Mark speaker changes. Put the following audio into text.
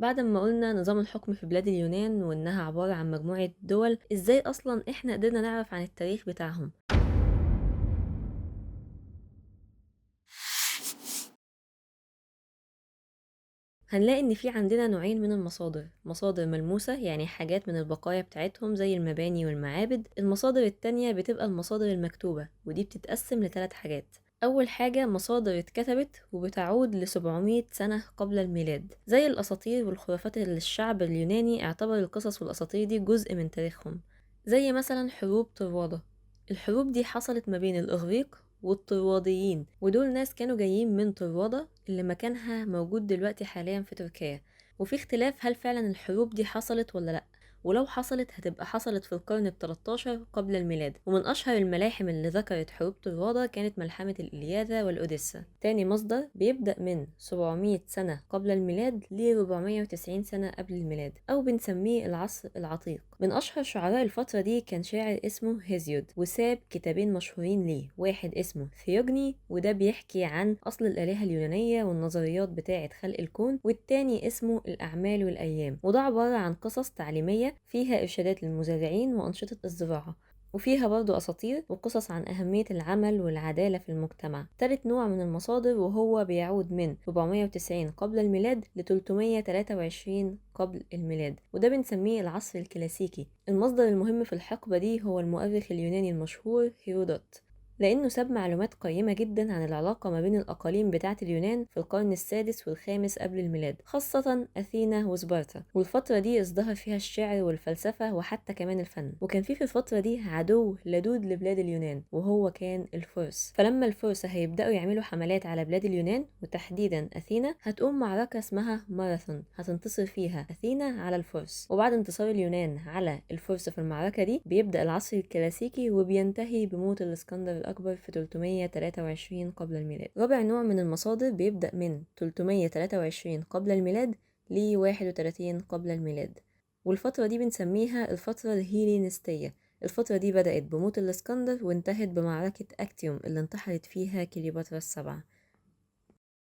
Speaker 1: بعد ما قلنا نظام الحكم في بلاد اليونان وإنها عبارة عن مجموعة دول، إزاي أصلا إحنا قدرنا نعرف عن التاريخ بتاعهم؟ هنلاقي إن في عندنا نوعين من المصادر، مصادر ملموسة يعني حاجات من البقايا بتاعتهم زي المباني والمعابد. المصادر التانية بتبقى المصادر المكتوبة، ودي بتتقسم لثلاث حاجات. أول حاجة مصادر اتكتبت وبتعود ل700 سنة قبل الميلاد، زي الأساطير والخرافات اللي الشعب اليوناني اعتبر القصص والأساطير دي جزء من تاريخهم. زي مثلا حروب طروادة، الحروب دي حصلت ما بين الإغريق والطرواديين، ودول ناس كانوا جايين من طروادة اللي مكانها موجود دلوقتي حاليا في تركيا. وفي اختلاف هل فعلا الحروب دي حصلت ولا لأ، ولو حصلت هتبقى حصلت في القرن التلتاشر قبل الميلاد. ومن أشهر الملاحم اللي ذكرت حروب طروادة كانت ملحمة الإلياذة والأوديسا. تاني مصدر بيبدأ من 700 سنة قبل الميلاد ل 490 سنة قبل الميلاد، أو بنسميه العصر العتيق. من أشهر شعراء الفترة دي كان شاعر اسمه هيزيود، وساب كتابين مشهورين ليه، واحد اسمه ثيوجني وده بيحكي عن أصل الآلهة اليونانية والنظريات بتاعة خلق الكون، والتاني اسمه الأعمال والأيام، وده عبارة عن قصص تعليمية فيها إرشادات للمزارعين وأنشطة الزراعة، وفيها برضو أساطير وقصص عن أهمية العمل والعدالة في المجتمع. تالت نوع من المصادر وهو بيعود من 490 قبل الميلاد ل 323 قبل الميلاد، وده بنسميه العصر الكلاسيكي. المصدر المهم في الحقبة دي هو المؤرخ اليوناني المشهور هيرودوت، لأنه ساب معلومات قيمة جدا عن العلاقة ما بين الأقاليم بتاعة اليونان في القرن السادس والخامس قبل الميلاد، خاصة أثينا وسبارتا. والفترة دي ازدهر فيها الشعر والفلسفة وحتى كمان الفن. وكان في الفترة دي عدو لدود لبلاد اليونان وهو كان الفرس، فلما الفرس هيبدأوا يعملوا حملات على بلاد اليونان وتحديدا أثينا، هتقوم معركة اسمها ماراثون هتنتصر فيها أثينا على الفرس. وبعد انتصار اليونان على الفرس في المعركة دي بيبدأ العصر الكلاسيكي وبينتهي بموت الإسكندر الأكبر في 323 قبل الميلاد. رابع نوع من المصادر بيبدأ من 323 قبل الميلاد ل 31 قبل الميلاد، والفترة دي بنسميها الفترة الهيلينستية. الفترة دي بدأت بموت الإسكندر وانتهت بمعركة أكتيوم اللي انتحرت فيها كليوباترا السبعة.